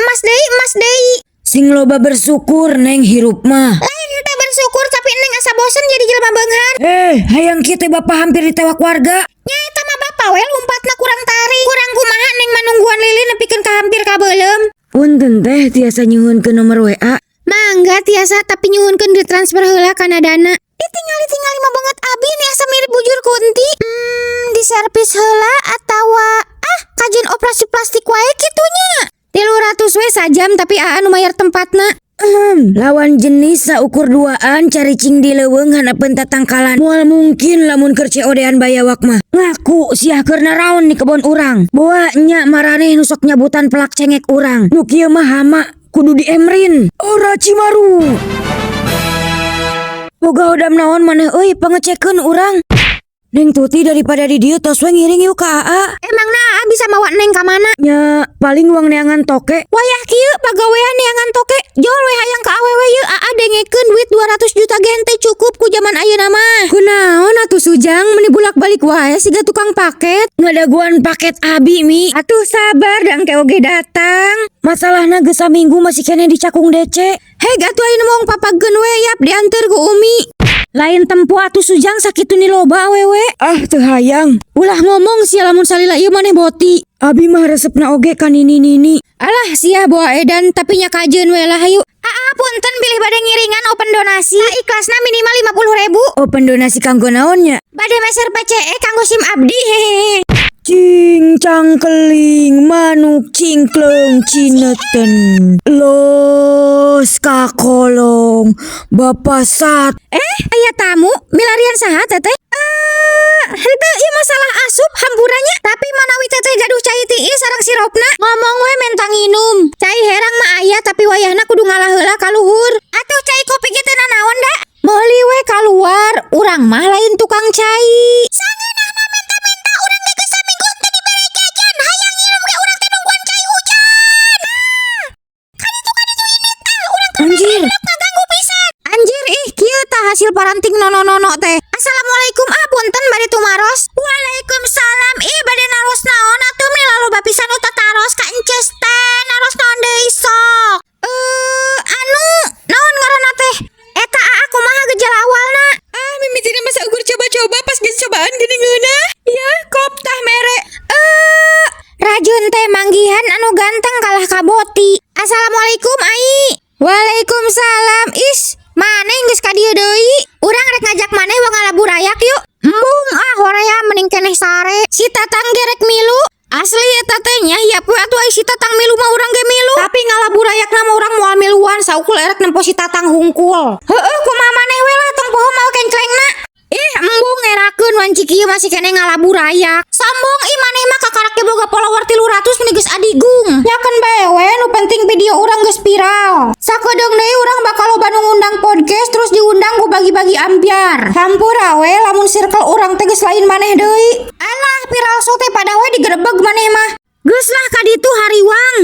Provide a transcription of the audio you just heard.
Mas Dewi. Sing loba bersyukur neng hirup mah. Lain teh bersyukur tapi neng asa bosen jadi jelema beunghar. Hayang kieu teh bapak hampir ditewak warga. Nya eta mah bapak we lompatna kurang tari. Kurang kumaha neng manungguan lilin nepikeun ka hampir ka beulem. Punten teh tiasa nyuhunkeun nomor WA. Mangga tiasa tapi nyuhunkeun ditransfer heula kana dana. Ditingali mah banget abi nih asa mirip bujur kunti. Di servis heula atawa kajian operasi plastik wae kitunya. 300 we sajam tapi anu mayar tempatna. Lawan jenis saukur duaan caricing di leuweung hanapeun tatangkalan. Moal mungkin lamun keur COD-an bayawak mah. Ngaku siah keur naraon di kebon urang. Boa nya maraneh nu sok nyabutan pelak cengek urang. Nu kieu mah hama kudu diemrin. Ora Cimaru. Boga hodam naon maneh euy pangecekeun urang. Neng Tuti daripada di dieu tos we ngiring yuk ka AA. Emangna AA bisa mawa neng ka mana? Nya paling uang neangan toke. Wayah kieu pagawean neangan toke. Jol we hayang ka awewe yeu AA dengekeun duit 200 juta ge henteu cukup ku zaman ayeuna mah. Kunaon atuh Sujang meni bulak-balik wae siga tukang paket. Ngadaguan paket abi Mi. Atuh sabar dang ke oge datang. Masalahna geus saminggu masih kene dicakung DC. Hei gatuh ayeuna mah papageun we yap dianter ku Umi. Lain tempo atuh Sujang sakitu ni loba awewe. Teu hayang. Ulah ngomong sia lamun salila ieu maneh boti. Abi mah resepna oge ka nini. Alah sia boa edan tapi nya kajeun we lah hayu. Punten bilih bade ngiringan open donasi. Ikhlasna minimal 50.000. Open donasi kanggo naon nya? Bade meser PCE kanggo SIM abdi hehehe. Cing cangkeling manuk cingkleng cineten los kakolong bapak sat. Aya tamu milarian saha teteh? Henteu ieu masalah asup hamburannya. Tapi manawi teteh gaduh cai tiis sareng siropna. Ngomong we menta nginum. Cai herang mah aya tapi wayahna kudu ngalah heula ka luhur. Atuh cai kopi kitu naon da? Meuli we kaluar, urang mah lain tukang cai. Sangeunana menta-menta urang ge geus saminggu teu dibere jajan. Hayang ngirum ge urang teh nungguan cai hujan. Kaditu ini tah urang teh Anjir. ngaganggu pisan. Anjir kieu tah hasil paranting nono teh. Assalamualaikum punten bade tumaros. Waalaikumsalam bade naros naon atuh mila loba pisan nu tataros ka enceus teh. Naros naon deui sok? Anu naon ngaranna teh? Eta kumaha gejala awalna? Mimitina masa ukur coba-coba pas geus cobaan geuning geunah. Ya, kop tah mere. Rajun teh manggihan anu ganteng kalah ka boti. Assalamualaikum Ai. Waalaikumsalam. Maneh geus ka dieu deui. Urang rek ngajak maneh we ngalabu rayak yuk. Embung horea mending keneh sare. Si Tatang gerek milu. Asli eta teh nya hiap we atuh ai si Tatang milu mah urang ge milu. Tapi ngalabu rayakna mah urang moal miluan saukul erek nempo si Tatang hungkul. Heueuh kumaha maneh we lah tong poho mau kencelengna. Embung ngerakeun wanci kieu masih keneh ngalabu rayak. Sombong maneh mah kakarak ge boga follower 300 meni geus adigung. Yakeun bae we nu penting video urang geus viral. Sakedeung deui urang bakal loba nu ngundang podcast terus diundang ku bagi-bagi ampiar. Hampura we lamun circle urang teh geus lain maneh deui. Alah viral so teh pada we digerebeg maneh mah. Geus lah ka ditu hariwang.